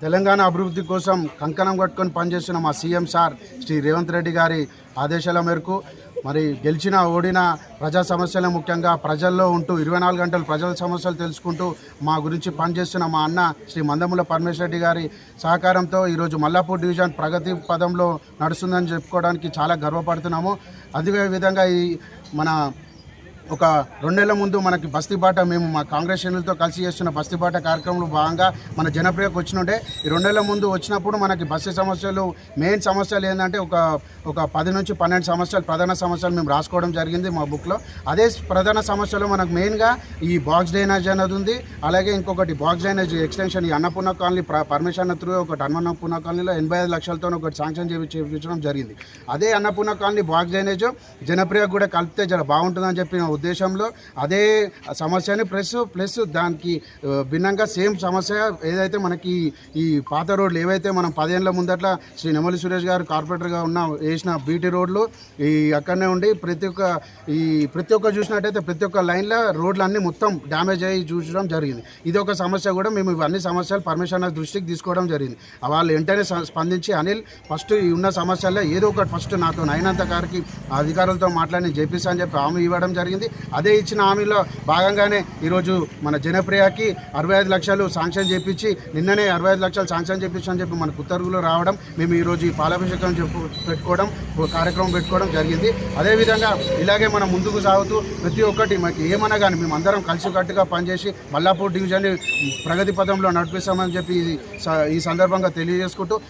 తెలంగాణ అభివృద్ధి కోసం కంకణం కట్టుకొని పనిచేస్తున్న మా సీఎం సార్ శ్రీ రేవంత్ రెడ్డి గారి ఆదేశాల మేరకు మరి గెలిచిన ఓడిన ప్రజా సమస్యలు ముఖ్యంగా ప్రజల్లో ఉంటూ 24 గంటలు ప్రజల సమస్యలు తెలుసుకుంటూ మా గురించి పనిచేస్తున్న మా అన్న శ్రీ మందముల పరమేశ్వర్ రెడ్డి గారి సహకారంతో ఈరోజు మల్లాపూర్ డివిజన్ ప్రగతి పదంలో నడుస్తుందని చెప్పుకోవడానికి చాలా గర్వపడుతున్నాము. అదే విధంగా ఈ మన ఒక 2 నెలల ముందు మనకి బస్తీబాట మేము మా కాంగ్రెస్ శ్రేణులతో కలిసి చేస్తున్న బస్తీబాట కార్యక్రమంలో భాగంగా మన జనప్రియకు వచ్చినుంటే ఈ 2 నెలల ముందు వచ్చినప్పుడు మనకి బస్సు సమస్యలు మెయిన్ సమస్యలు ఏంటంటే ఒక 10 నుంచి 12 సమస్యలు ప్రధాన సమస్యలు మేము రాసుకోవడం జరిగింది మా బుక్లో. అదే ప్రధాన సమస్యలు మనకు మెయిన్గా ఈ బాక్స్ డ్రైనేజ్ అనేది ఉంది. అలాగే ఇంకొకటి బాక్స్ డ్రైనేజ్ ఎక్స్టెన్షన్ ఈ అన్నపూర్ణ కాలనీ పర్మిషన్ త్రూ ఒకటి అన్నపూర్ణ కాలనీలో 85 లక్షలతో ఒకటి శాంక్షన్ చేయించడం జరిగింది. అదే Annapurna colony box drainage Janapriya కూడా కలిపితే జర బాగుంటుందని చెప్పిన ఉద్దేశంలో అదే సమస్యని ప్లస్ దానికి భిన్నంగా సేమ్ సమస్య ఏదైతే మనకి ఈ పాత రోడ్లు ఏవైతే మనం 10 ఏళ్ళ ముందట్లా శ్రీ నెమలి సురేష్ గారు కార్పొరేటర్గా వేసిన బీటీ రోడ్లు ఈ అక్కడనే ఉండి ప్రతి ఒక్క చూసినట్టయితే ప్రతి ఒక్క లైన్లో రోడ్లు అన్నీ మొత్తం డ్యామేజ్ అయ్యి చూసడం జరిగింది. ఇది ఒక సమస్య కూడా మేము ఇవన్నీ సమస్యలు పర్మిషన్ దృష్టికి తీసుకోవడం జరిగింది. వాళ్ళు వెంటనే స్పందించి అనిల్ ఫస్ట్ ఈ ఉన్న సమస్యల్లో ఏదో ఒకటి ఫస్ట్ నాతో అయినంత గారికి అధికారులతో మాట్లాడి నేను చేపిస్తా అని చెప్పి హామీ ఇవ్వడం జరిగింది. అదే ఇచ్చిన హామీలో భాగంగానే ఈరోజు మన జనప్రియకి 65 లక్షలు శాంక్షన్ చేయించి నిన్ననే 65 లక్షలు శాంక్షన్ చేయించని చెప్పి మనకు ఉత్తర్వులు రావడం మేము ఈరోజు ఈ పాలాభిషేకం పెట్టుకోవడం కార్యక్రమం పెట్టుకోవడం జరిగింది. అదేవిధంగా ఇలాగే మనం ముందుకు సాగుతూ ప్రతి ఒక్కటి మనకి ఏమన్నా కానీ మేము అందరం కలిసికట్టుగా పనిచేసి మల్లాపూర్ డివిజన్ని ప్రగతి పదంలో నడిపిస్తామని చెప్పి ఈ సందర్భంగా తెలియజేసుకుంటూ